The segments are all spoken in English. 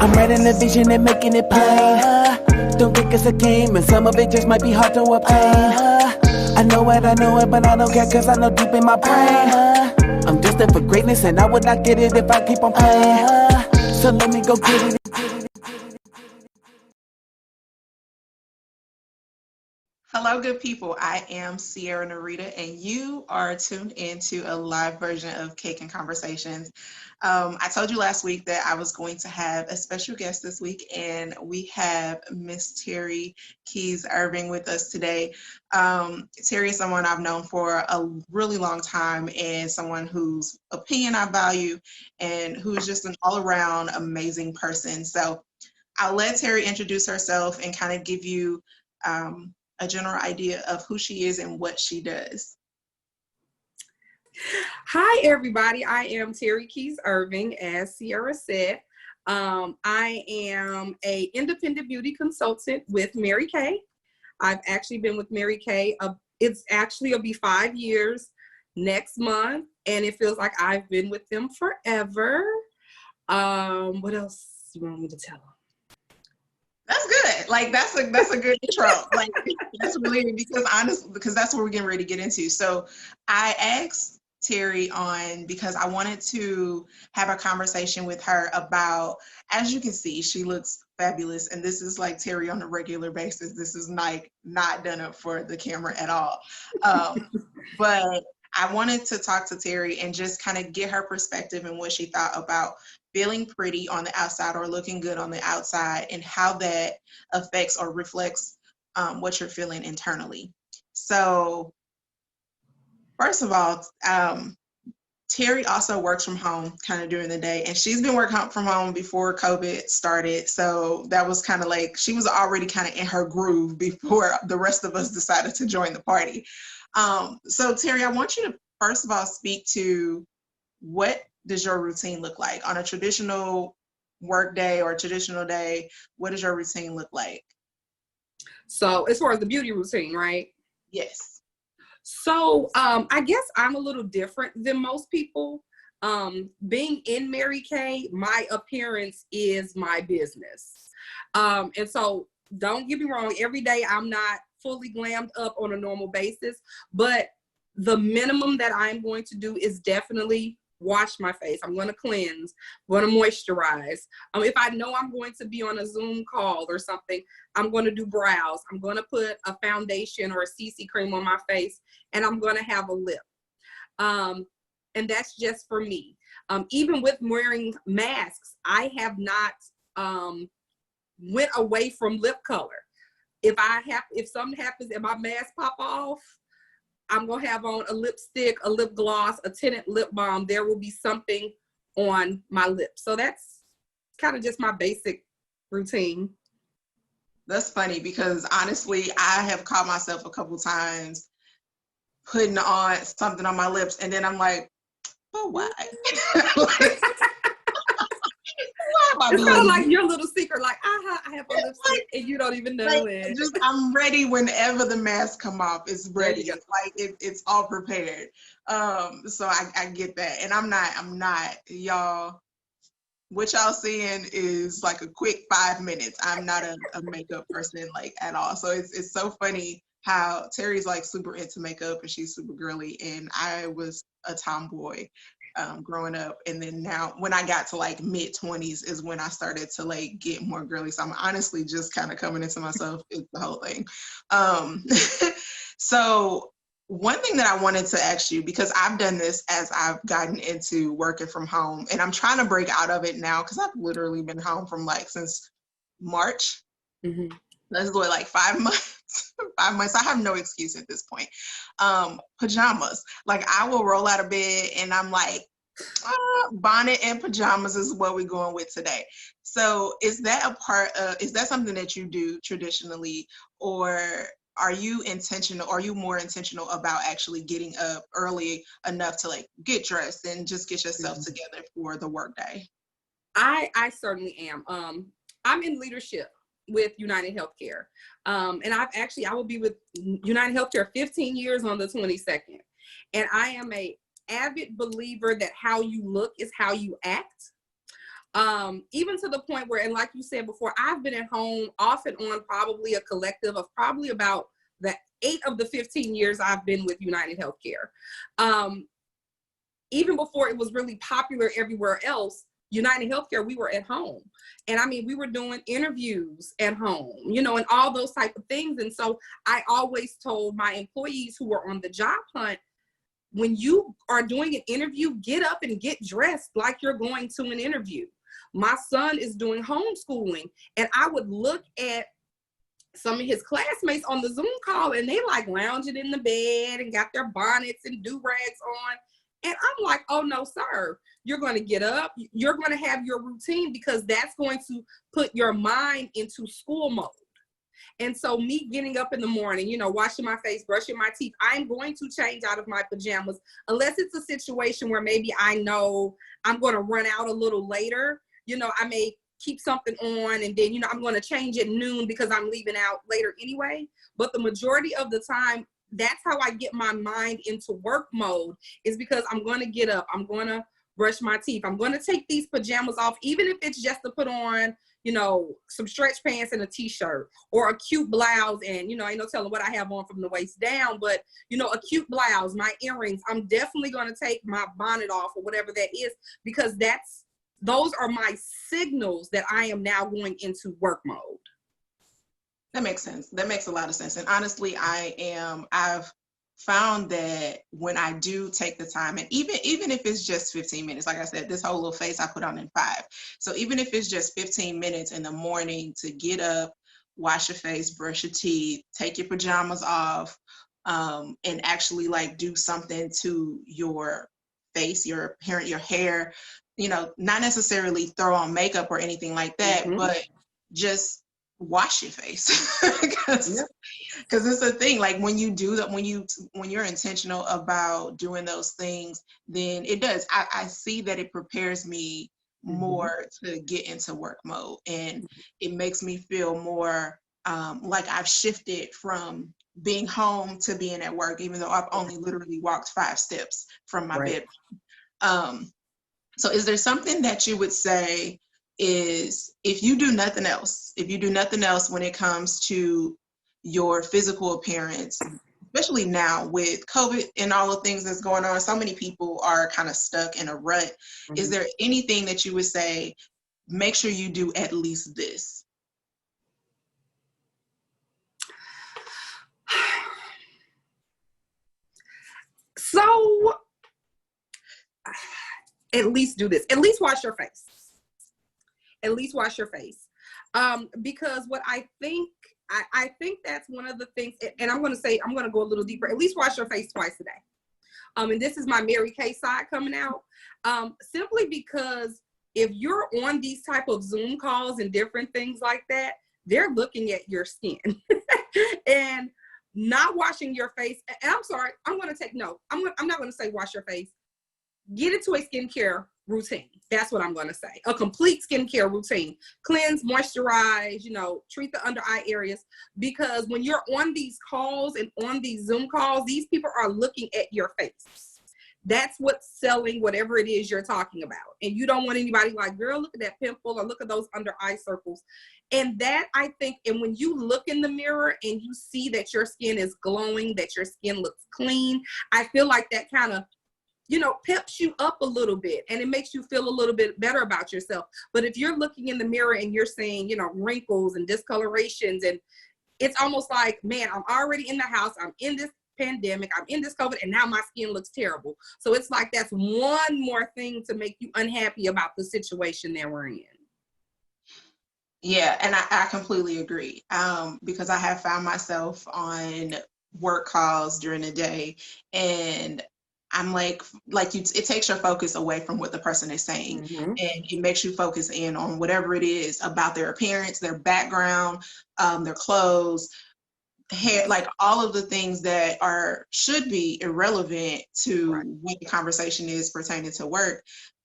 I'm writing the vision and making it plain. Don't think it's a game, and some of it just might be hard to obtain. I know it, but I don't care, cause I know deep in my brain I'm destined for greatness, and I would not get it if I keep on playing. So let me go get it. Hello, good people. I am CiaraNirita, and you are tuned into a live version of Cake and Conversations. I told you last week that I was going to have a special guest this week, and we have Miss Teri Keys-Irving with us today. Teri is someone I've known for a really long time, and someone whose opinion I value, and who is just an all-around amazing person. So I'll let Teri introduce herself and kind of give you a general idea of who she is and what she does. Hi, everybody. I am Teri Keys-Irving, as Ciara said. I am an independent beauty consultant with Mary Kay. I've actually been with Mary Kay. It'll be 5 years next month, and it feels like I've been with them forever. What else do you want me to tell them? That's good. Like that's a good intro. Like that's really because that's what we're getting ready to get into. So I asked Teri on because I wanted to have a conversation with her about, as you can see, she looks fabulous, and this is like Teri on a regular basis. This is like not done up for the camera at all. But I wanted to talk to Teri and just kind of get her perspective and what she thought about feeling pretty on the outside or looking good on the outside, and how that affects or reflects what you're feeling internally. So first of all, Teri also works from home kind of during the day, and she's been working from home before COVID started. So that was kind of like, she was already kind of in her groove before the rest of us decided to join the party. So Teri, I want you to first of all speak to, what does your routine look like on a traditional work day or a traditional day? What does your routine look like? So as far as the beauty routine, right? Yes. So I guess I'm a little different than most people. Being in Mary Kay, my appearance is my business. And so don't get me wrong, every day I'm not fully glammed up on a normal basis, but the minimum that I'm going to do is definitely wash my face. I'm going to cleanse, I'm going to moisturize. If I know I'm going to be on a Zoom call or something, I'm going to do brows. I'm going to put a foundation or a CC cream on my face, and I'm going to have a lip. And that's just for me. Even with wearing masks, I have not went away from lip color. If something happens and my mask pop off, I'm going to have on a lipstick, a lip gloss, a tinted lip balm. There will be something on my lips. So that's kind of just my basic routine. That's funny, because honestly, I have caught myself a couple times putting on something on my lips, and then I'm like, oh, why? Like, it's kind of like your little secret, like, I have a lipstick, and you don't even know it. I'm ready whenever the mask come off. It's ready. It's like it's all prepared. So I get that, and I'm not y'all. What y'all seeing is like a quick 5 minutes. I'm not a makeup person like at all. So it's so funny how Teri's like super into makeup and she's super girly, and I was a tomboy growing up, and then now when I got to like mid-20s is when I started to like get more girly. So I'm honestly just kind of coming into myself. It's the whole thing. So one thing that I wanted to ask you, because I've done this as I've gotten into working from home, and I'm trying to break out of it now because I've literally been home from like since March. Mm-hmm. That's like 5 months. 5 months. I have no excuse at this point. Pajamas. Like I will roll out of bed and I'm like, bonnet and pajamas is what we're going with today. So is that is that something that you do traditionally, or are you intentional? Are you more intentional about actually getting up early enough to like get dressed and just get yourself together for the work day? I certainly am. I'm in leadership with United Healthcare. And I will be with United Healthcare 15 years on the 22nd. And I am a avid believer that how you look is how you act. Even to the point where, and like you said before, I've been at home off and on probably a collective of probably about the 8 of the 15 years I've been with United Healthcare. Even before it was really popular everywhere else, United Healthcare, we were at home. And I mean, we were doing interviews at home, you know, and all those type of things. And so I always told my employees who were on the job hunt, when you are doing an interview, get up and get dressed like you're going to an interview. My son is doing homeschooling, and I would look at some of his classmates on the Zoom call, and they like lounging in the bed and got their bonnets and do-rags on. And I'm like, oh no, sir, you're going to get up. You're going to have your routine, because that's going to put your mind into school mode. And so me getting up in the morning, you know, washing my face, brushing my teeth, I'm going to change out of my pajamas, unless it's a situation where maybe I know I'm going to run out a little later. You know, I may keep something on, and then, you know, I'm going to change at noon because I'm leaving out later anyway. But the majority of the time, that's how I get my mind into work mode, is because I'm going to get up, I'm going to brush my teeth, I'm going to take these pajamas off, even if it's just to put on, you know, some stretch pants and a t-shirt, or a cute blouse. And, you know, ain't no telling what I have on from the waist down, but, you know, a cute blouse, my earrings, I'm definitely going to take my bonnet off, or whatever that is, because those are my signals that I am now going into work mode. That makes sense. That makes a lot of sense. And honestly, I've found that when I do take the time, and even if it's just 15 minutes, like I said, this whole little face I put on in 5. So even if it's just 15 minutes in the morning to get up, wash your face, brush your teeth, take your pajamas off, and actually like do something to your face, your hair, you know, not necessarily throw on makeup or anything like that, but just wash your face. because it's a thing, like when you do that, when you're intentional about doing those things, then it does, I see that it prepares me more to get into work mode, and it makes me feel more like I've shifted from being home to being at work, even though I've only literally walked 5 steps from my bedroom. So is there something that you would say is, if you do nothing else when it comes to your physical appearance, especially now with COVID and all the things that's going on, so many people are kind of stuck in a rut. Is there anything that you would say, make sure you do at least this? So at least do this. At least wash your face. At least wash your face. Because what I think that's one of the things, and I'm going to go a little deeper. At least wash your face twice a day. And this is my Mary Kay side coming out. Simply because if you're on these type of Zoom calls and different things like that, they're looking at your skin. And not washing your face, and I'm sorry, I'm going to take note. I'm not going to say wash your face. Get into a skincare routine. That's what I'm going to say. A complete skincare routine. Cleanse, moisturize, you know, treat the under eye areas. Because when you're on these calls and on these Zoom calls, these people are looking at your face. That's what's selling whatever it is you're talking about. And you don't want anybody like, girl, look at that pimple, or look at those under eye circles. And that, I think, and when you look in the mirror and you see that your skin is glowing, that your skin looks clean, I feel like that kind of, you know, peps you up a little bit, and it makes you feel a little bit better about yourself. But if you're looking in the mirror and you're seeing, you know, wrinkles and discolorations, and it's almost like, man, I'm already in the house, I'm in this pandemic, I'm in this COVID, and now my skin looks terrible. So it's like, that's one more thing to make you unhappy about the situation that we're in. Yeah, and I completely agree. Because I have found myself on work calls during the day, and I'm like you, it takes your focus away from what the person is saying, and it makes you focus in on whatever it is about their appearance, their background, their clothes, hair, like all of the things that should be irrelevant to what the conversation is pertaining to work.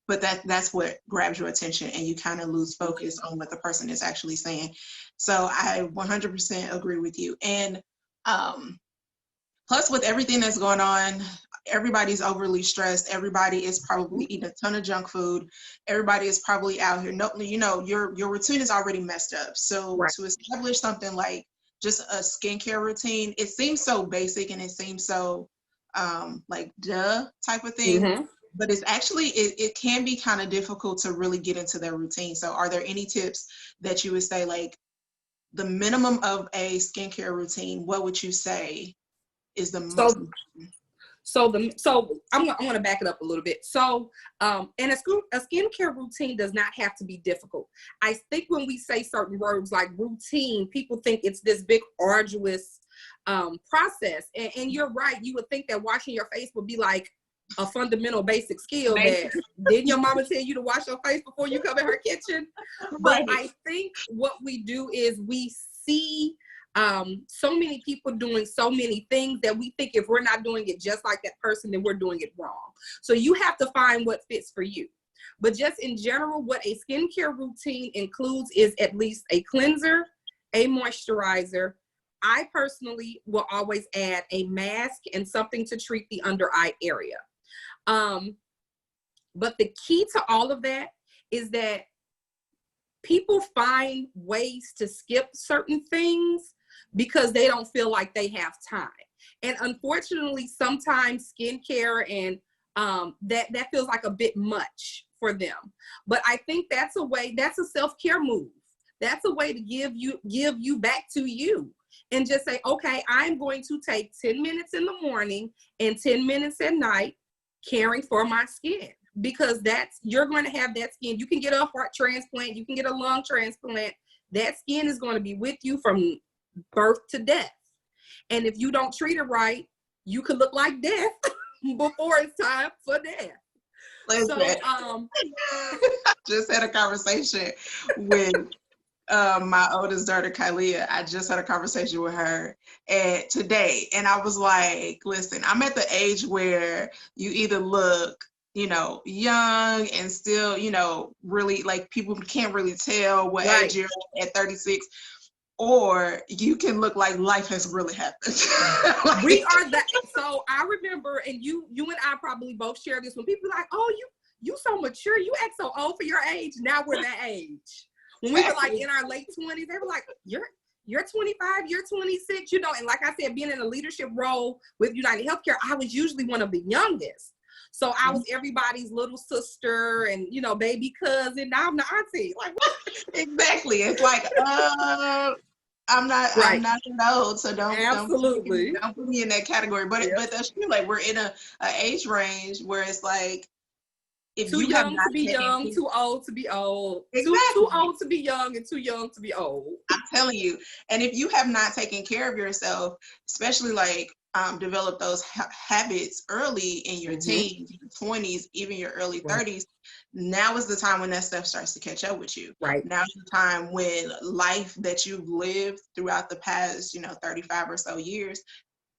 But that's what grabs your attention, and you kind of lose focus on what the person is actually saying. So I 100% agree with you. And plus, with everything that's going on, everybody's overly stressed. Everybody is probably eating a ton of junk food. Everybody is probably out here. No, you know, your routine is already messed up. So Right. to establish something like just a skincare routine, it seems so basic and it seems so like duh type of thing. Mm-hmm. But it's actually it can be kind of difficult to really get into their routine. So are there any tips that you would say, like the minimum of a skincare routine, what would you say is the most important? So I'm gonna back it up a little bit. So and a skincare routine does not have to be difficult. I think when we say certain words like routine, people think it's this big arduous process. And you're right. You would think that washing your face would be like a fundamental basic skill. That didn't your mama tell you to wash your face before you come in her kitchen? But I think what we do is we see so many people doing so many things that we think if we're not doing it just like that person, then we're doing it wrong. So you have to find what fits for you. But just in general, what a skincare routine includes is at least a cleanser, a moisturizer. I personally will always add a mask and something to treat the under eye area. But the key to all of that is that people find ways to skip certain things because they don't feel like they have time. And unfortunately, sometimes skincare and that feels like a bit much for them. But I think that's a self-care move. That's a way to give you back to you and just say, okay, I'm going to take 10 minutes in the morning and 10 minutes at night caring for my skin, because you're going to have that skin. You can get a heart transplant, you can get a lung transplant. That skin is going to be with you from birth to death. And if you don't treat it right, you could look like death before it's time for death. Listen, So just had a conversation with my oldest daughter, Kylia. I just had a conversation with her today, and I was like, listen, I'm at the age where you either look, you know, young and still, you know, really like people can't really tell what age you're at 36, or you can look like life has really happened. Like, we are that. So I remember, and you and I probably both share this, when people are like, oh, you so mature, you act so old for your age. Now we're that age. When we were like in our late 20s, they were like, you're 25, you're 26, you know. And like I said, being in a leadership role with United Healthcare, I was usually one of the youngest. So I was everybody's little sister and, you know, baby cousin. Now I'm the auntie. Like, what? Exactly. It's like, I'm not that old, so don't put me in that category. But but that's true. Like, we're in a age range where it's like, if too you young have not to be young, too old to be old. Exactly. Too old to be young and too young to be old. I'm telling you. And if you have not taken care of yourself, especially like develop those habits early in your teens, your 20s, even your early 30s, now is the time when that stuff starts to catch up with you. Right. Now is the time when life that you've lived throughout the past, 35 or so years,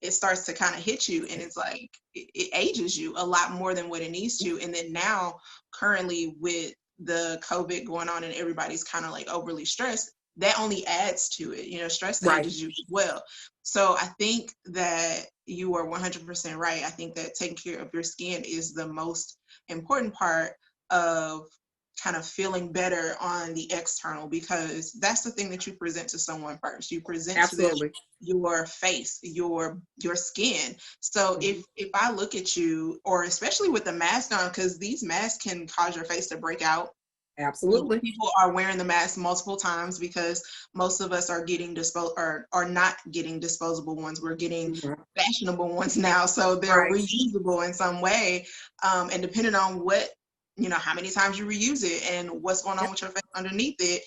it starts to kind of hit you, and it's like it ages you a lot more than what it needs to. And then now, currently with the COVID going on and everybody's kind of like overly stressed, that only adds to it. Stress ages you as well. So I think that you are 100% right. I think that taking care of your skin is the most important part of kind of feeling better on the external, because that's the thing that you present to someone first. You present to them your face, your skin. So if I look at you, or especially with the mask on, because these masks can cause your face to break out. Absolutely. People are wearing the mask multiple times because most of us are getting are not getting disposable ones. We're getting fashionable ones now. So they're reusable in some way. And depending on what, how many times you reuse it and what's going on with your face underneath it,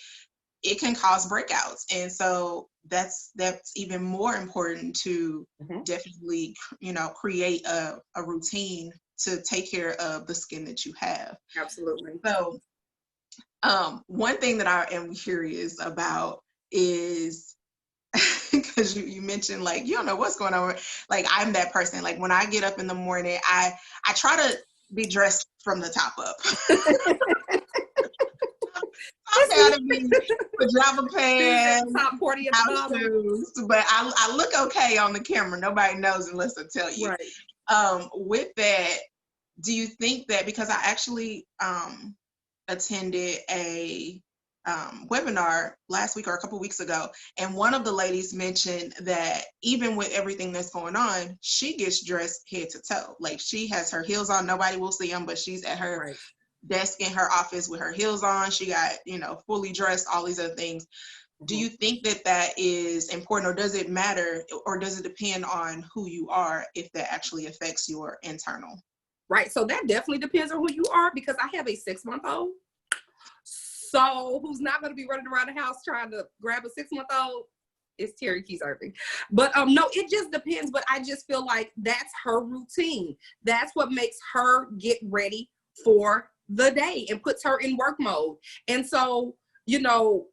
it can cause breakouts. And so that's even more important to definitely, create a routine to take care of the skin that you have. Absolutely. So one thing that I am curious about is, because you mentioned, like, you don't know what's going on. Like, I'm that person. Like, when I get up in the morning, I try to be dressed from the top up. I gotta be pajama pants, top 40 at the bottom. Shoes, but I look okay on the camera. Nobody knows unless I tell you. Right. With that, do you think that, because I actually attended a webinar last week or a couple weeks ago, and one of the ladies mentioned that even with everything that's going on, she gets dressed head to toe. Like, she has her heels on, nobody will see them, but she's at her desk in her office with her heels on. She got, you know, fully dressed, all these other things. Do you think that that is important, or does it matter, or does it depend on who you are if that actually affects your internal? Right. So that definitely depends on who you are, because I have a 6-month-old. So who's not going to be running around the house trying to grab a 6-month-old? It's Teri Keys-Irving. But no, it just depends. But I just feel like that's her routine. That's what makes her get ready for the day and puts her in work mode. And so, you know,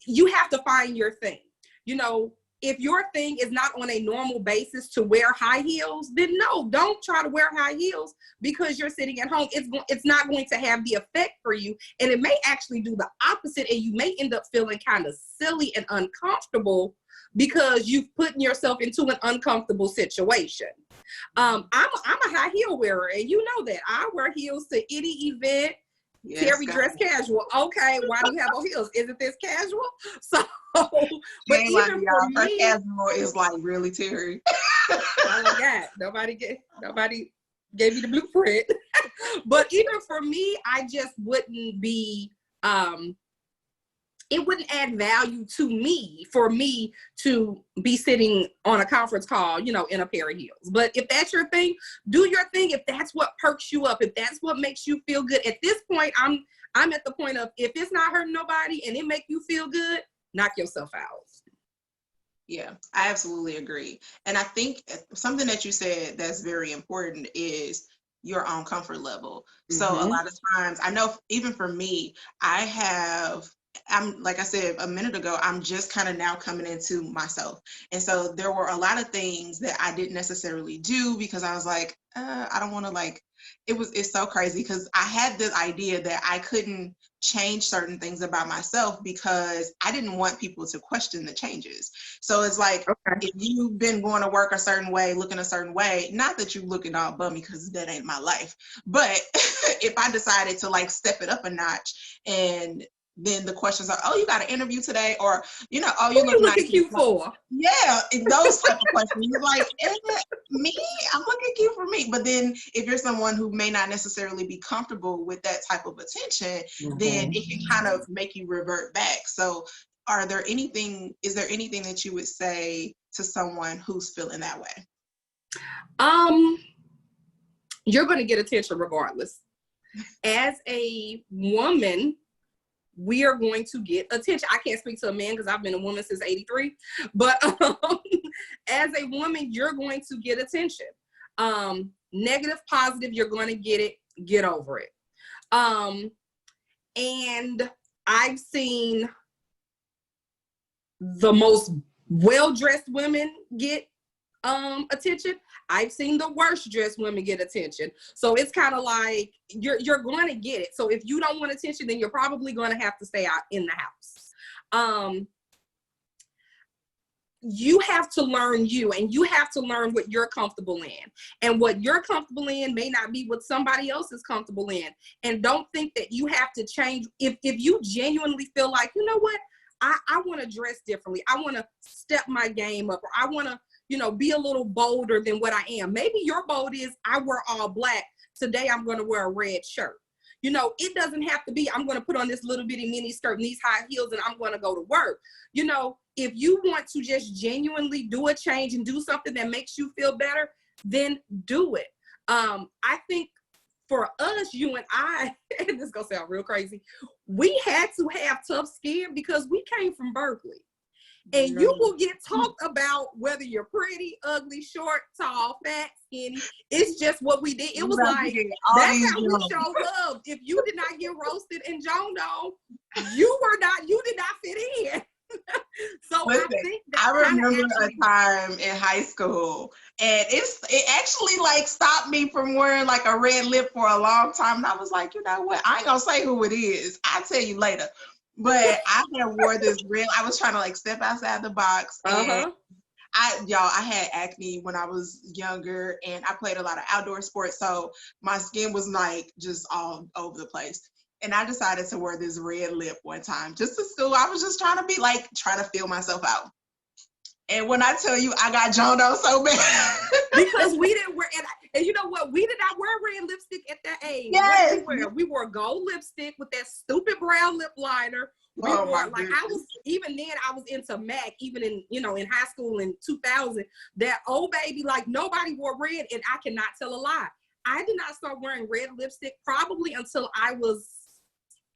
you have to find your thing. You know, if your thing is not on a normal basis to wear high heels, then no, don't try to wear high heels because you're sitting at home. It's not going to have the effect for you. And it may actually do the opposite. And you may end up feeling kind of silly and uncomfortable because you've put yourself into an uncomfortable situation. I'm a high heel wearer, and you know that. I wear heels to any event. Yes, Terry dress casual. Okay, why do you have on heels? Isn't this casual? So, but even like, for her me, casual is like, really, Terry? Oh my God, nobody gave me the blueprint. But even for me, I just wouldn't be. It wouldn't add value to me for me to be sitting on a conference call, you know, in a pair of heels. But if that's your thing, do your thing. If that's what perks you up, if that's what makes you feel good. At this point, I'm at the point of, if it's not hurting nobody and it make you feel good, knock yourself out. Yeah, I absolutely agree. And I think something that you said that's very important is your own comfort level. So a lot of times, I know even for me, I'm like I said a minute ago, I'm just kind of now coming into myself. And so there were a lot of things that I didn't necessarily do because I was like, I don't want to, like, it's so crazy because I had this idea that I couldn't change certain things about myself because I didn't want people to question the changes. So it's like, if you've been going to work a certain way, looking a certain way, not that you looking all bummy because that ain't my life, but if I decided to like step it up a notch, and then the questions are, oh, you got an interview today, or, you know, oh, you look nice. Cute for? Yeah, those type of questions. You're like, me? I'm looking cute for me. But then if you're someone who may not necessarily be comfortable with that type of attention, then it can kind of make you revert back. So is there anything that you would say to someone who's feeling that way? You're going to get attention regardless. As a woman, we are going to get attention. I can't speak to a man because I've been a woman since '83, but as a woman, you're going to get attention. Negative, positive, you're going to get it. Get over it. And I've seen the most well-dressed women get attention. I've seen the worst dressed women get attention. So it's kind of like you're going to get it. So if you don't want attention, then you're probably going to have to stay out in the house. You have to learn you, and you have to learn what you're comfortable in. And what you're comfortable in may not be what somebody else is comfortable in. And don't think that you have to change. If you genuinely feel like, you know what, I want to dress differently. I want to step my game up, or I want to, you know, be a little bolder than what I am. Maybe your bold is, I wear all black. Today I'm going to wear a red shirt. You know, it doesn't have to be, I'm going to put on this little bitty mini skirt and these high heels and I'm going to go to work. You know, if you want to just genuinely do a change and do something that makes you feel better, then do it. I think for us, you and I, and this is going to sound real crazy, we had to have tough skin because we came from Berkeley. And you will get talked about whether you're pretty, ugly, short, tall, fat, skinny. It's just what we did. It was like, that's how we show love. If you did not get roasted in Jondo, you did not fit in. So listen, I remember a time in high school, and it actually like stopped me from wearing like a red lip for a long time. And I was like, you know what? I ain't gonna say who it is. I'll tell you later. But I had wore this red. I was trying to like step outside the box, and I had acne when I was younger, and I played a lot of outdoor sports, so my skin was like just all over the place. And I decided to wear this red lip one time just to school. I was just trying to feel myself out. And when I tell you, I got joned out so bad. Because we didn't wear, and you know what? We did not wear red lipstick at that age. Yes. What did we wear? We wore gold lipstick with that stupid brown lip liner. We Oh, wore, my like, goodness. I was, even then I was into MAC, even in, you know, in high school in 2000, that old baby, like nobody wore red, and I cannot tell a lie. I did not start wearing red lipstick probably until I was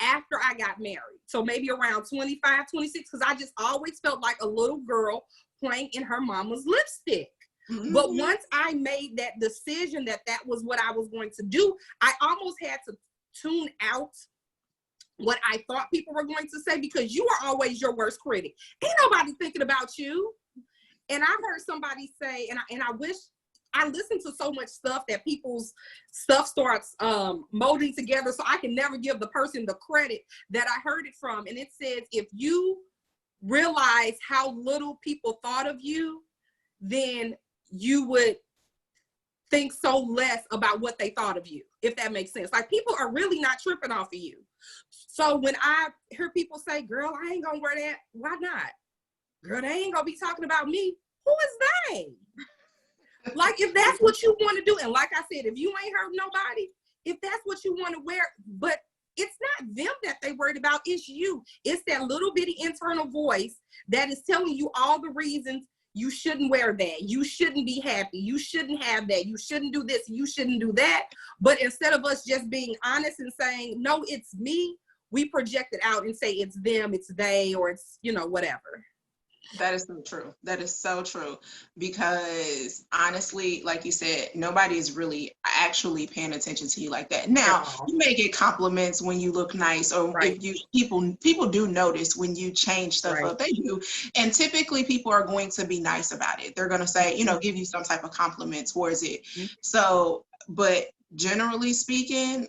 after I got married. So maybe around 25, 26, because I just always felt like a little girl playing in her mama's lipstick. Mm-hmm. But once I made that decision that that was what I was going to do, I almost had to tune out what I thought people were going to say, because you are always your worst critic. Ain't nobody thinking about you. And I heard somebody say, and I wish I listened to so much stuff that people's stuff starts molding together, so I can never give the person the credit that I heard it from. And it says, if you realize how little people thought of you, then you would think so less about what they thought of you, if that makes sense. Like, people are really not tripping off of you. So when I hear people say, girl, I ain't gonna wear that, why not? Girl, they ain't gonna be talking about me. Who is they? Like, if that's what you want to do, and like I said, if you ain't hurt nobody, if that's what you want to wear, but it's not them that they worried about, it's you. It's that little bitty internal voice that is telling you all the reasons you shouldn't wear that. You shouldn't be happy. You shouldn't have that. You shouldn't do this. You shouldn't do that. But instead of us just being honest and saying, no, it's me, we project it out and say it's them, it's they, or it's, you know, whatever. That is so true. That is so true. Because honestly, like you said, nobody is really actually paying attention to you like that. Now, you may get compliments when you look nice, or Right. if you people do notice when you change stuff Right. up. They do. And typically people are going to be nice about it. They're going to say, you know, give you some type of compliment towards it. Mm-hmm. So, but generally speaking,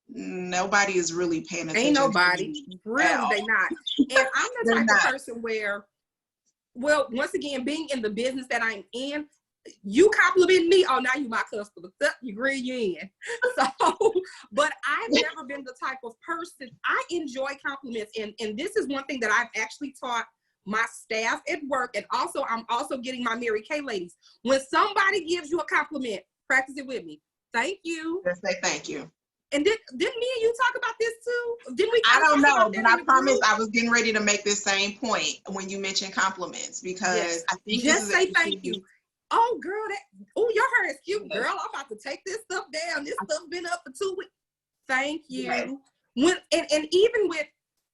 nobody is really paying attention. Ain't nobody. To you Really, they not. And I'm the They're type not. of person where, well, once again, being in the business that I'm in, you compliment me, oh, now you my customer. You agree, you in. So, but I've never been the type of person, I enjoy compliments. And this is one thing that I've actually taught my staff at work. And also, I'm also getting my Mary Kay ladies. When somebody gives you a compliment, practice it with me. Thank you. Just say thank you. And didn't me and you talk about this too? Didn't we? I don't know, about but that I in the promise group? I was getting ready to make this same point when you mentioned compliments, because Yes. I think Just this is say thank you. Oh, girl, your hair is cute, girl. I'm about to take this stuff down. This stuff's been up for 2 weeks. Thank you. Right. When and even with,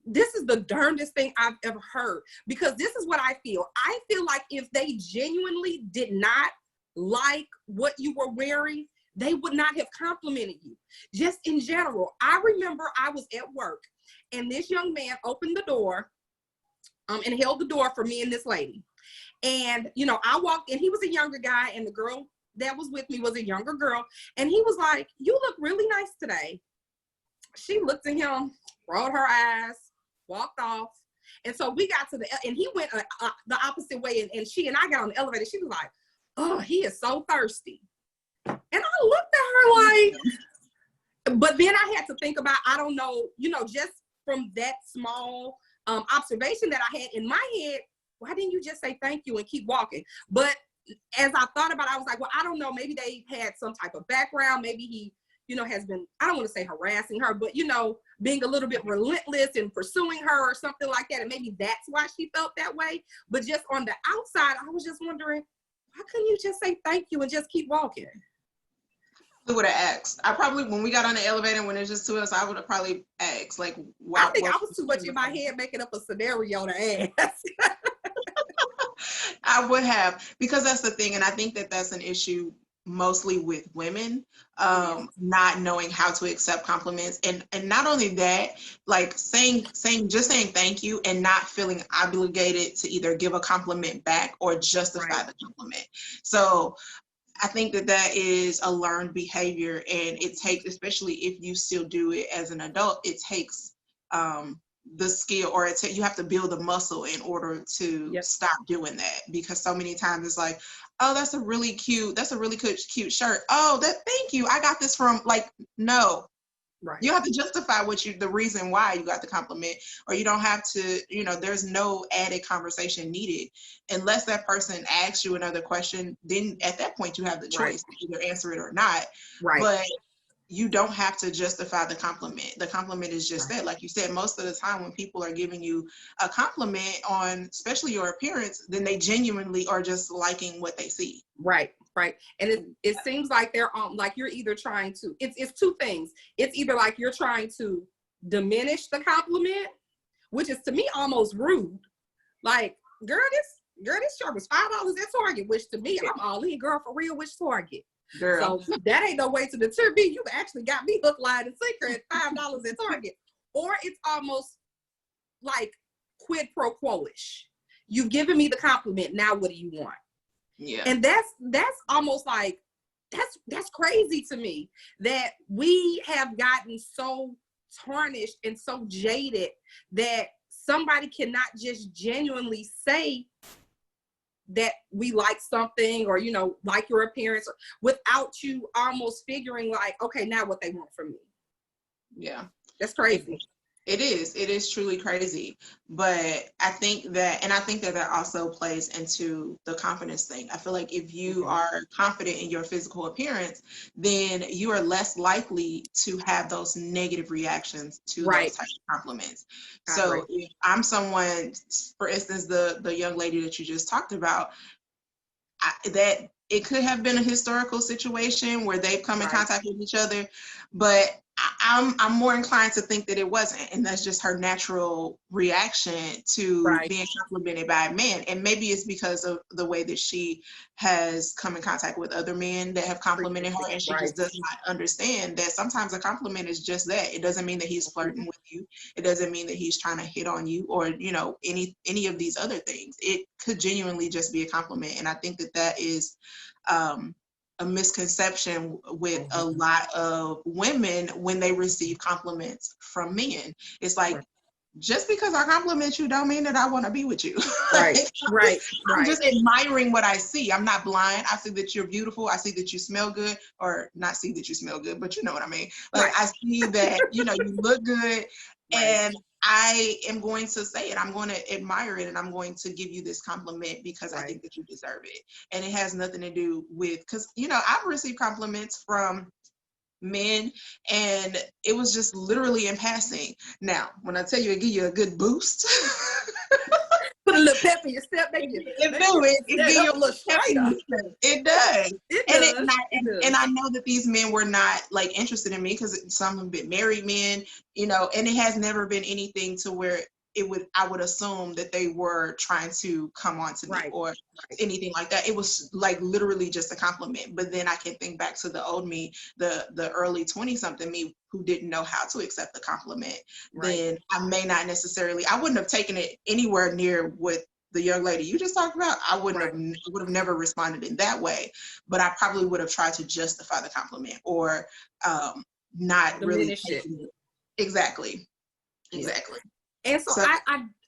this is the darndest thing I've ever heard, because this is what I feel. I feel like if they genuinely did not like what you were wearing, they would not have complimented you. Just in general. I remember I was at work and this young man opened the door and held the door for me and this lady. And, you know, I walked in, he was a younger guy, and the girl that was with me was a younger girl. And he was like, you look really nice today. She looked at him, rolled her eyes, walked off. And so we got to and he went the opposite way. And she and I got on the elevator. She was like, oh, he is so thirsty. And I looked at her like, but then I had to think about, I don't know, you know, just from that small observation that I had in my head, why didn't you just say thank you and keep walking? But as I thought about it, I was like, well, I don't know, maybe they had some type of background. Maybe he, you know, has been, I don't want to say harassing her, but, you know, being a little bit relentless and pursuing her or something like that. And maybe that's why she felt that way. But just on the outside, I was just wondering, why couldn't you just say thank you and just keep walking? I would have asked. I probably, when we got on the elevator, when there's just two of us, I would have probably asked, like, why? I think I was too much in my head making up a scenario to ask. I would have, because that's the thing. And I think that that's an issue mostly with women, not knowing how to accept compliments. And not only that, like saying thank you and not feeling obligated to either give a compliment back or justify the compliment. So I think that that is a learned behavior, and it takes, especially if you still do it as an adult, it takes the skill, or you have to build the muscle in order to stop doing that, because so many times it's like, oh, that's a really cute cute shirt. Oh, thank you. I got this from, like, no. Right. You have to justify the reason why you got the compliment, or you don't have to, there's no added conversation needed unless that person asks you another question. Then at that point you have the choice to either answer it or not. Right. But you don't have to justify the compliment. The compliment is just that. Like you said, most of the time when people are giving you a compliment on, especially your appearance, then they genuinely are just liking what they see. Right. Right. And it seems like they're like you're either trying to, it's two things. It's either like you're trying to diminish the compliment, which is to me almost rude. Like, girl, this shirt was $5 at Target, which to me, I'm all in, girl, for real, which Target? Girl. So that ain't no way to deter me. You actually got me hook, line, and sinker at $5 at Target. Or it's almost like quid pro quo-ish. You've given me the compliment. Now what do you want? Yeah. And that's almost like, that's crazy to me, that we have gotten so tarnished and so jaded that somebody cannot just genuinely say that we like something, or, like your appearance, without you almost figuring like, okay, now what they want from me. Yeah. That's crazy. It is truly crazy. But I think that also plays into the confidence thing. I feel like if you are confident in your physical appearance, then you are less likely to have those negative reactions to those types of compliments. So if I'm someone, for instance, the young lady that you just talked about, that it could have been a historical situation where they've come in contact with each other, but I'm more inclined to think that it wasn't, and that's just her natural reaction to being complimented by a man. And maybe it's because of the way that she has come in contact with other men that have complimented her, and she just does not understand that sometimes a compliment is just that. It doesn't mean that he's flirting with you. It doesn't mean that he's trying to hit on you, or any of these other things. It could genuinely just be a compliment, and I think that is a misconception with a lot of women when they receive compliments from men. It's like, just because I compliment you don't mean that I want to be with you. I'm just admiring what I see. I'm not blind. I see that you're beautiful. I see that you smell good, or not see that you smell good, but you know what I mean. Like, I see that, you look good, and I am going to say it. I'm going to admire it, and I'm going to give you this compliment because I think that you deserve it. And it has nothing to do with, because, I've received compliments from men, and it was just literally in passing. Now, when I tell you it give you a good boost, put a little pep in your step, it give you a little straighter. It does. And I know that these men were not like interested in me, because some have been married men, and it has never been anything to where I would assume that they were trying to come on to me or anything like that. It was like literally just a compliment. But then I can think back to the old me, the early 20-something me, who didn't know how to accept the compliment. Then I wouldn't have taken it anywhere near what the young lady you just talked about. I would have never responded in that way, but I probably would have tried to justify the compliment, or not diminish really it. Exactly. And so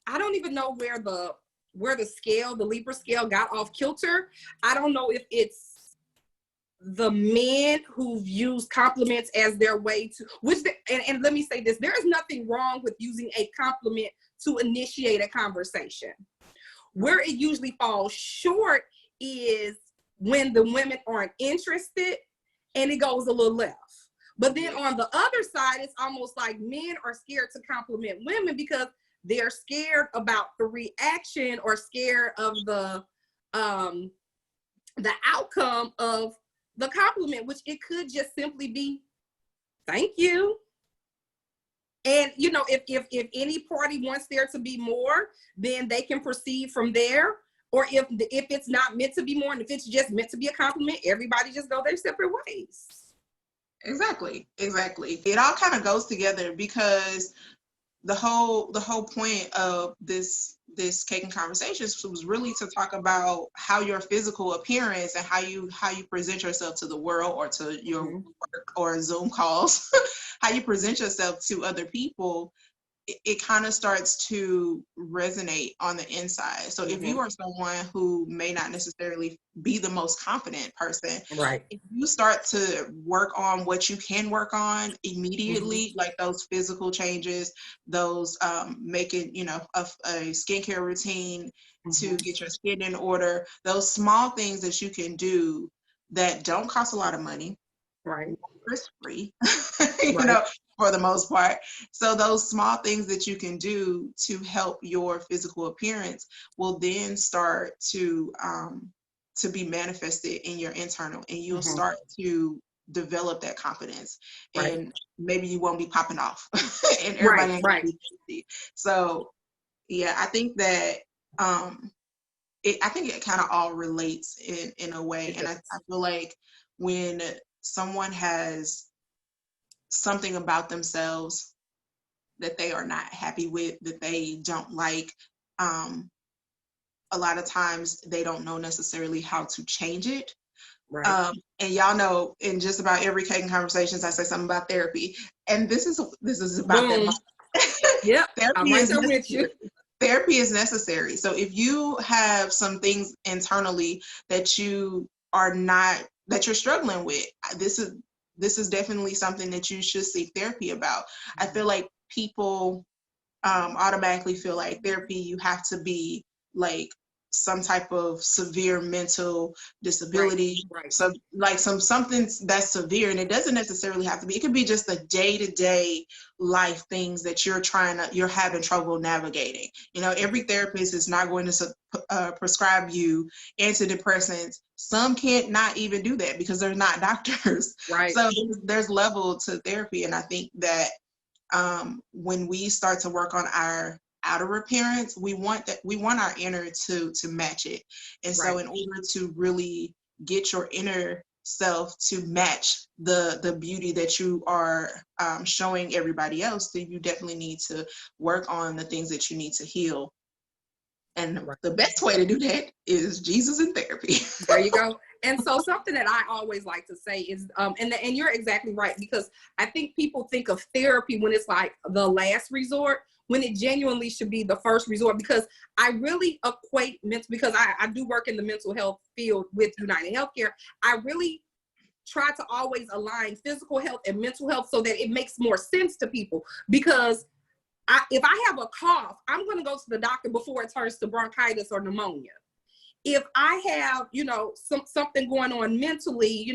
I don't even know where the scale, the Libra scale, got off kilter. I don't know if it's the men who've used compliments as their way to, and let me say this, there is nothing wrong with using a compliment to initiate a conversation. Where it usually falls short is when the women aren't interested and it goes a little left. But then on the other side, it's almost like men are scared to compliment women because they're scared about the reaction, or scared of the outcome of the compliment, which it could just simply be, thank you. And, if any party wants there to be more, then they can proceed from there. Or if it's not meant to be more, and if it's just meant to be a compliment, everybody just go their separate ways. Exactly. It all kind of goes together, because the whole point of this Cake and Conversations was really to talk about how your physical appearance and how you present yourself to the world, or to your work or Zoom calls, how you present yourself to other people it kind of starts to resonate on the inside. So if you are someone who may not necessarily be the most confident person, right, if you start to work on what you can work on immediately, like those physical changes, those making, you know, a skincare routine to get your skin in order, those small things that you can do that don't cost a lot of money, right, it's free, you know, for the most part. So those small things that you can do to help your physical appearance will then start to be manifested in your internal, and you'll start to develop that confidence, and maybe you won't be popping off and everybody ain't gonna be crazy. So yeah, I think that I think it kind of all relates in a way. And I feel like when someone has something about themselves that they are not happy with, that they don't like, a lot of times they don't know necessarily how to change it. And y'all know, in just about every Kagan Conversations, I say something about therapy. And this is about that. Yep. Therapy is necessary. Therapy is necessary. So if you have some things internally that you're struggling with, this is definitely something that you should seek therapy about. I feel like people automatically feel like therapy, you have to be like some type of severe mental disability, so like something that's severe, and it doesn't necessarily have to be. It could be just the day-to-day life things that you're having trouble navigating. You know, every therapist is not going to prescribe you antidepressants. Some can't not even do that because they're not doctors. So there's level to therapy, and I think that when we start to work on our outer appearance, we want our inner to match it. And so in order to really get your inner self to match the beauty that you are showing everybody else, then you definitely need to work on the things that you need to heal. And the best way to do that is Jesus and therapy. There you go. And so something that I always like to say is, and you're exactly right, because I think people think of therapy when it's like the last resort, when it genuinely should be the first resort, because I really equate because I do work in the mental health field with United Healthcare. I really try to always align physical health and mental health so that it makes more sense to people, because if I have a cough, I'm going to go to the doctor before it turns to bronchitis or pneumonia. If I have, you know, something going on mentally,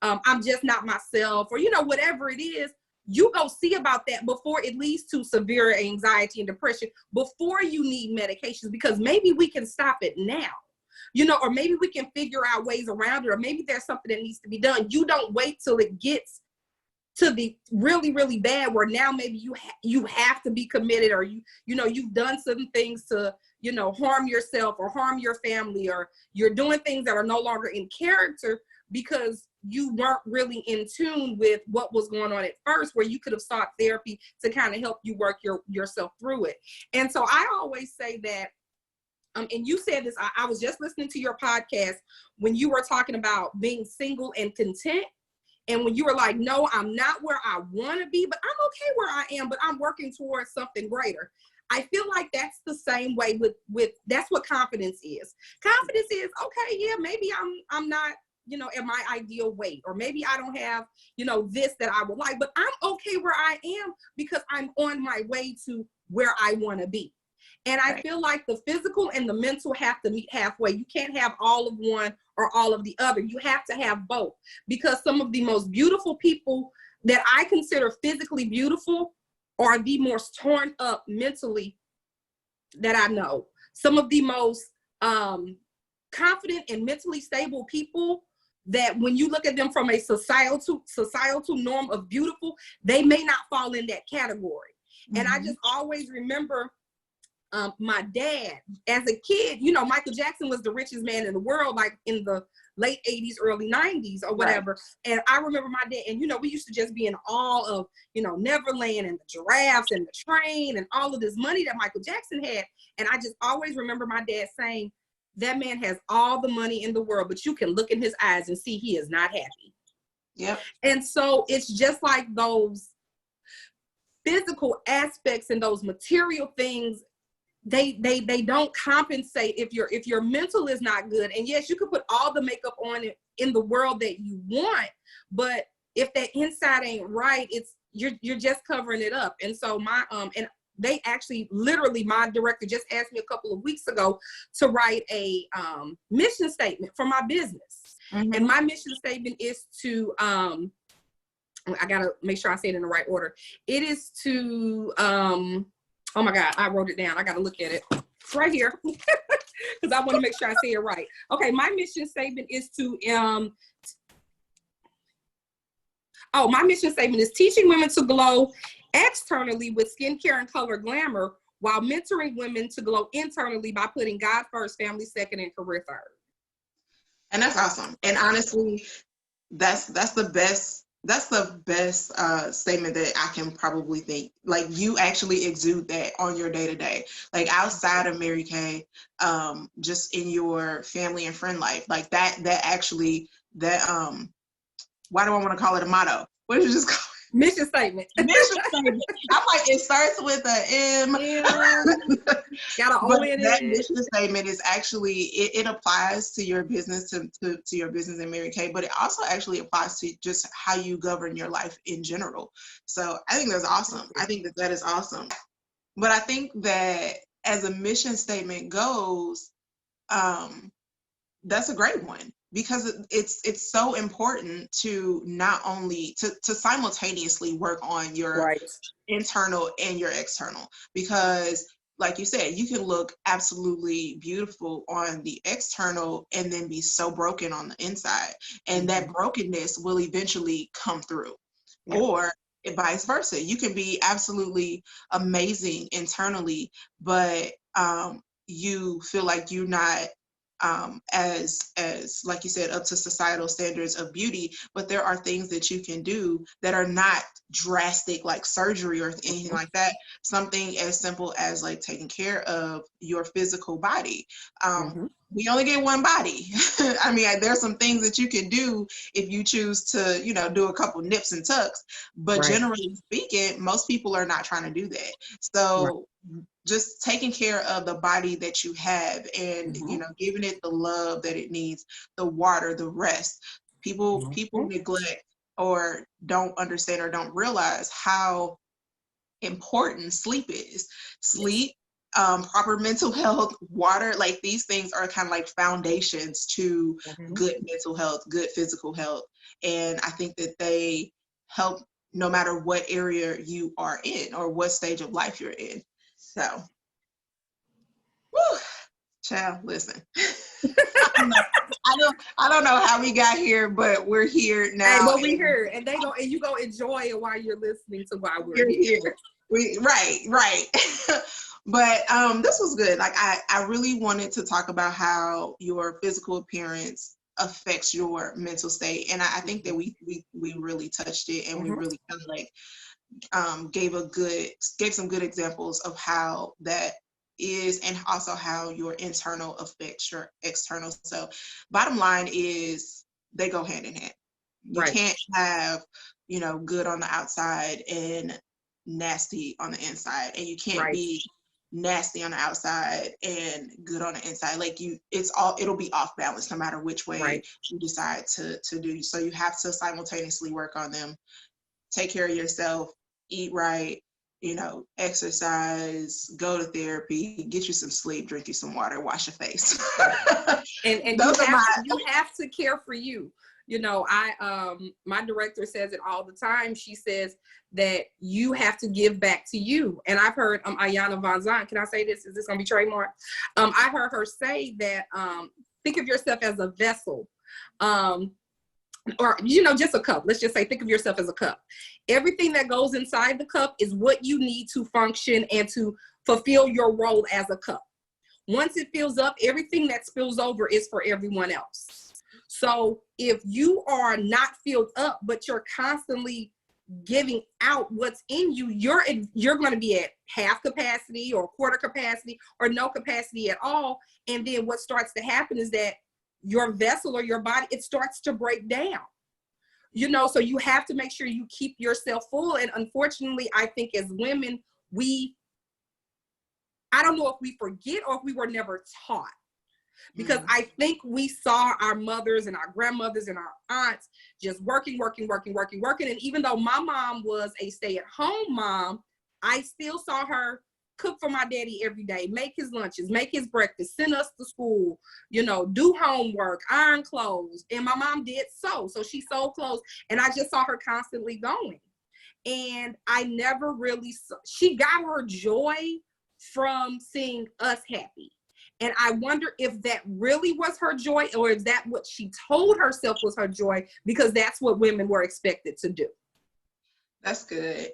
I'm just not myself, or, whatever it is, you go see about that before it leads to severe anxiety and depression, before you need medications, because maybe we can stop it now, or maybe we can figure out ways around it, or maybe there's something that needs to be done. You don't wait till it gets to the really, really bad, where now maybe you have to be committed, or you've done some things to, harm yourself or harm your family, or you're doing things that are no longer in character because you weren't really in tune with what was going on at first, where you could have sought therapy to kind of help you work yourself through it. And so I always say that, and you said this, I was just listening to your podcast when you were talking about being single and content. And when you were like, no, I'm not where I want to be, but I'm okay where I am, but I'm working towards something greater. I feel like that's the same way with that's what confidence is. Confidence is, okay, yeah, maybe I'm not, at my ideal weight, or maybe I don't have, this that I would like, but I'm okay where I am because I'm on my way to where I want to be. And I feel like the physical and the mental have to meet halfway. You can't have all of one or all of the other. You have to have both, because some of the most beautiful people that I consider physically beautiful are the most torn up mentally that I know. Some of the most confident and mentally stable people that when you look at them from a societal norm of beautiful, they may not fall in that category. And I just always remember my dad as a kid. Michael Jackson was the richest man in the world, like in the late 80s, early 90s or whatever. And I remember my dad, and we used to just be in awe of, Neverland and the giraffes and the train and all of this money that Michael Jackson had. And I just always remember my dad saying, that man has all the money in the world, but you can look in his eyes and see he is not happy. Yep. And so it's just like those physical aspects and those material things, they don't compensate if your mental is not good. And yes, you can put all the makeup on it in the world that you want, but if that inside ain't right, you're just covering it up. And so and they actually, literally, my director just asked me a couple of weeks ago to write a mission statement for my business. Mm-hmm. And my mission statement is to, I gotta make sure I say it in the right order. It is to, oh my God, I wrote it down. I gotta look at it. It's right here, because I want to make sure I say it right. Okay, my mission statement is to, my mission statement is teaching women to glow externally with skincare and color glamour, while mentoring women to glow internally by putting God first, family second, and career third. And that's awesome. And honestly, that's the best statement that I can probably think. Like, you actually exude that on your day-to-day, like outside of Mary Kay, just in your family and friend life, like that actually, why do I want to call it a motto? What did you just call it? Mission statement. Mission statement. I'm like, it starts with a M. Got but that mission statement is actually, it applies to your business, to your business in Mary Kay, but it also actually applies to just how you govern your life in general. So I think that's awesome. I think that is awesome. But I think that as a mission statement goes, that's a great one, because it's so important to not only to simultaneously work on your internal and your external, because like you said, you can look absolutely beautiful on the external and then be so broken on the inside, and that brokenness will eventually come through. Or vice versa, you can be absolutely amazing internally, but you feel like you're not as like you said, up to societal standards of beauty, but there are things that you can do that are not drastic, like surgery or anything like that. Something as simple as like taking care of your physical body. We only get one body. I mean, there's some things that you can do if you choose to, do a couple nips and tucks, but generally speaking, most people are not trying to do that. So just taking care of the body that you have, and giving it the love that it needs, the water, the rest. People neglect or don't understand or don't realize how important sleep is. Sleep, proper mental health, water, like these things are kind of like foundations to good mental health, good physical health. And I think that they help no matter what area you are in or what stage of life you're in. So, whew, child, listen. I don't know how we got here, but we're here now. Hey, well, we're here, and you go enjoy it while you're listening to why we're here. Right. But this was good. Like, I really wanted to talk about how your physical appearance affects your mental state, and I think that we really touched it, and we really kind of like gave some good examples of how that is, and also how your internal affects your external. So bottom line is they go hand in hand. You can't have, good on the outside and nasty on the inside, and you can't be nasty on the outside and good on the inside. Like it'll be off balance no matter which way you decide to do. So you have to simultaneously work on them. Take care of yourself, eat right, exercise, go to therapy, get you some sleep, drink you some water, wash your face. and you have to care for you. My director says it all the time. She says that you have to give back to you. And I've heard Ayana Van Zandt, can I say this? Is this gonna be trademarked? I heard her say that think of yourself as a vessel. Or just a cup. Let's just say, think of yourself as a cup. Everything that goes inside the cup is what you need to function and to fulfill your role as a cup. Once it fills up, everything that spills over is for everyone else. So if you are not filled up, but you're constantly giving out what's in you, you're going to be at half capacity or quarter capacity or no capacity at all. And then what starts to happen is that your vessel or your body, it starts to break down. you know, so you have to make sure you keep yourself full. And unfortunately, I think as women, I don't know if we forget or if we were never taught. Because I think we saw our mothers and our grandmothers and our aunts just working. And even though my mom was a stay-at-home mom, I still saw her cook for my daddy every day, make his lunches, make his breakfast, send us to school, you know, do homework, iron clothes. And my mom did sew. So she sewed clothes. And I just saw her constantly going. And I never really saw, she got her joy from seeing us happy. And I wonder if that really was her joy, or is that what she told herself was her joy, because that's what women were expected to do. That's good.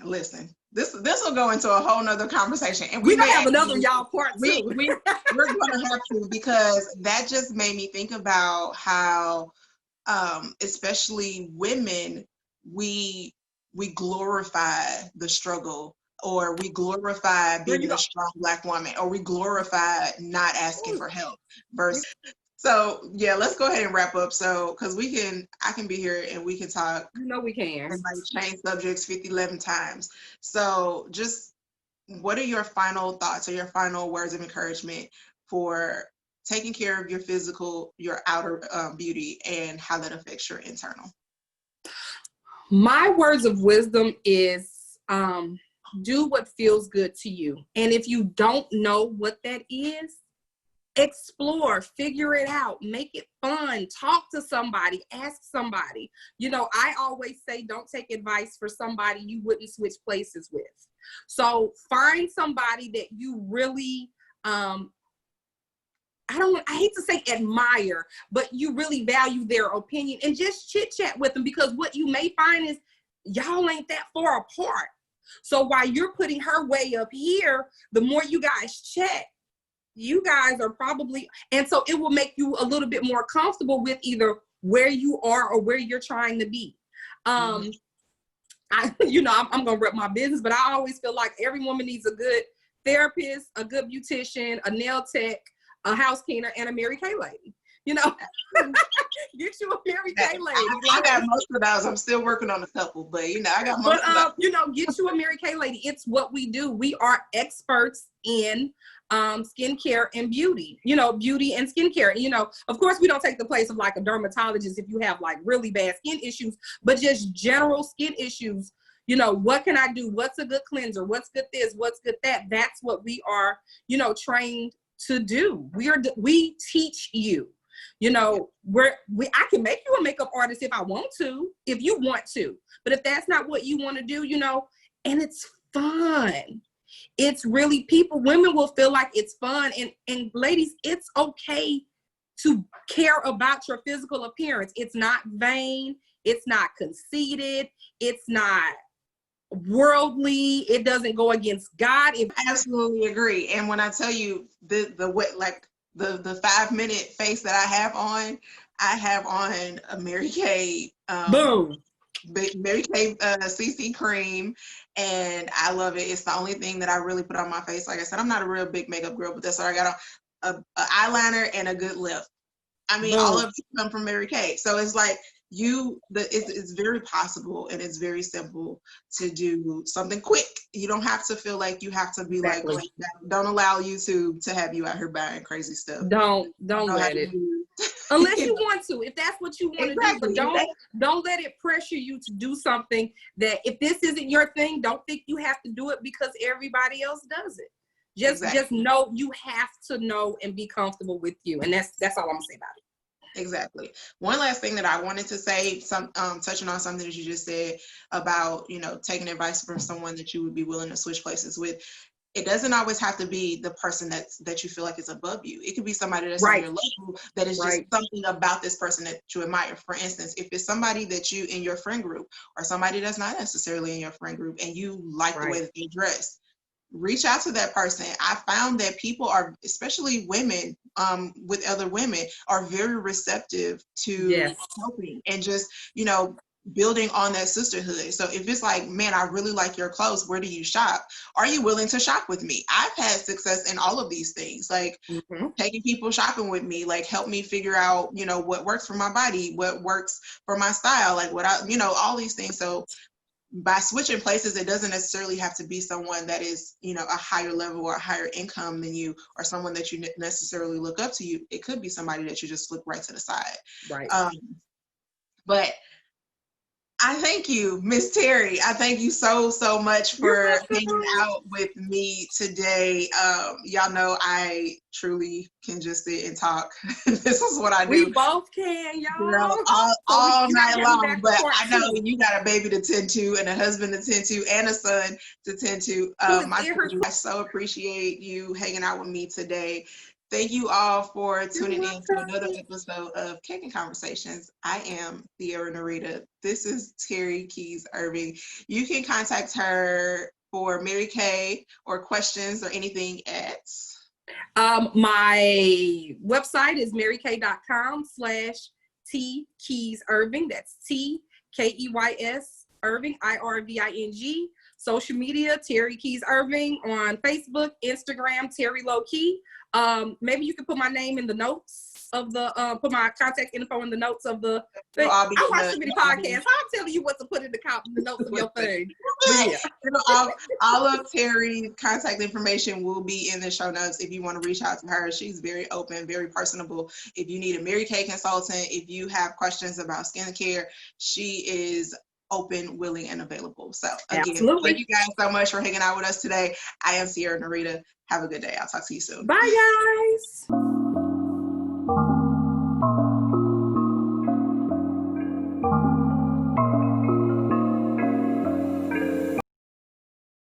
Listen, this will go into a whole nother conversation, and we may have another y'all part too. We're gonna have to, because that just made me think about how, especially women, we glorify the struggle, or we glorify being a strong Black woman, or we glorify not asking for help. So yeah, let's go ahead and wrap up. So, because I can be here and we can talk. You know we can. And like change subjects 11 times. So just, what are your final thoughts or your final words of encouragement for taking care of your physical, your outer beauty, and how that affects your internal? My words of wisdom is, do what feels good to you. And if you don't know what that is, explore, figure it out, make it fun, talk to somebody, ask somebody. You know, I always say, don't take advice for somebody you wouldn't switch places with. So find somebody that you really, I hate to say admire, but you really value their opinion, and just chit chat with them, because what you may find is y'all ain't that far apart. So while you're putting her way up here, the more you guys chat, you guys are probably, and so it will make you a little bit more comfortable with either where you are or where you're trying to be. I'm gonna rep my business, but I always feel like every woman needs a good therapist, a good beautician, a nail tech, a house cleaner, and a Mary Kay lady. You know, get you a Mary Kay lady. I got most of those. I'm still working on a couple, but I got most of those. Get you a Mary Kay lady. It's what we do. We are experts in skincare and beauty, beauty and skincare. Of course, we don't take the place of like a dermatologist if you have like really bad skin issues, but just general skin issues. What can I do? What's a good cleanser? What's good this? What's good that? That's what we are, trained to do. We teach you. I can make you a makeup artist if I want to, if you want to, but if that's not what you want to do, and it's fun. It's really women will feel like it's fun. And ladies, it's okay to care about your physical appearance. It's not vain. It's not conceited. It's not worldly. It doesn't go against God. I absolutely agree. And when I tell you the 5-minute face that I have on a Mary Kay, boom, Mary Kay CC cream, and I love it. It's the only thing that I really put on my face. Like I said, I'm not a real big makeup girl, but that's what I got on, a eyeliner and a good lip. I mean, all of it come from Mary Kay. So it's like it's very possible, and it's very simple to do something quick. You don't have to feel like you have to be exactly. Like, don't allow YouTube to have you out here buying crazy stuff. Don't let it. Unless you want to, if that's what you want to do, but don't let it pressure you to do something that, if this isn't your thing, don't think you have to do it because everybody else does it. Just know, you have to know and be comfortable with you, and that's all I'm gonna say about it. Exactly. One last thing that I wanted to say, touching on something that you just said about, taking advice from someone that you would be willing to switch places with. It doesn't always have to be the person that you feel like is above you. It could be somebody that's on your level, that is just something about this person that you admire. For instance, if it's somebody that you in your friend group, or somebody that's not necessarily in your friend group, and you like the way that they dress, reach out to that person. I found that people are, especially women, with other women, are very receptive to helping, and just, building on that sisterhood. So if it's like, man, I really like your clothes, where do you shop? Are you willing to shop with me? I've had success in all of these things, like taking people shopping with me, like help me figure out, you know, what works for my body, what works for my style, like what I, you know, all these things. So by switching places, it doesn't necessarily have to be someone that is, you know, a higher level or a higher income than you, or someone that you necessarily look up to you. It could be somebody that you just look right to the side. Right. But I thank you, Miss Teri. I thank you so much for hanging out with me today. Y'all know I truly can just sit and talk. This is what I do. We both can, y'all. Girl, all night long. But I know you got a baby to tend to, and a husband to tend to, and a son to tend to. I so appreciate you hanging out with me today. Thank you all for tuning in to another episode of Cake and Conversations. I am CiaraNirita. This is Teri Keys-Irving. You can contact her for Mary Kay or questions or anything at... my website is marykay.com/T-Keys-Irving. That's T-K-E-Y-S Irving, I-R-V-I-N-G. Social media, Teri Keys-Irving on Facebook, Instagram, Terilokey. Maybe you can put my name in the notes of the, put my contact info in the notes of the thing. I watch too many podcasts. I'm telling you what to put in the notes of your thing. Yeah. all of Teri's contact information will be in the show notes if you want to reach out to her. She's very open, very personable. If you need a Mary Kay consultant, if you have questions about skincare, she is open, willing, and available. So again, thank you guys so much for hanging out with us today. I am CiaraNirita. Have a good day. I'll talk to you soon. Bye, guys.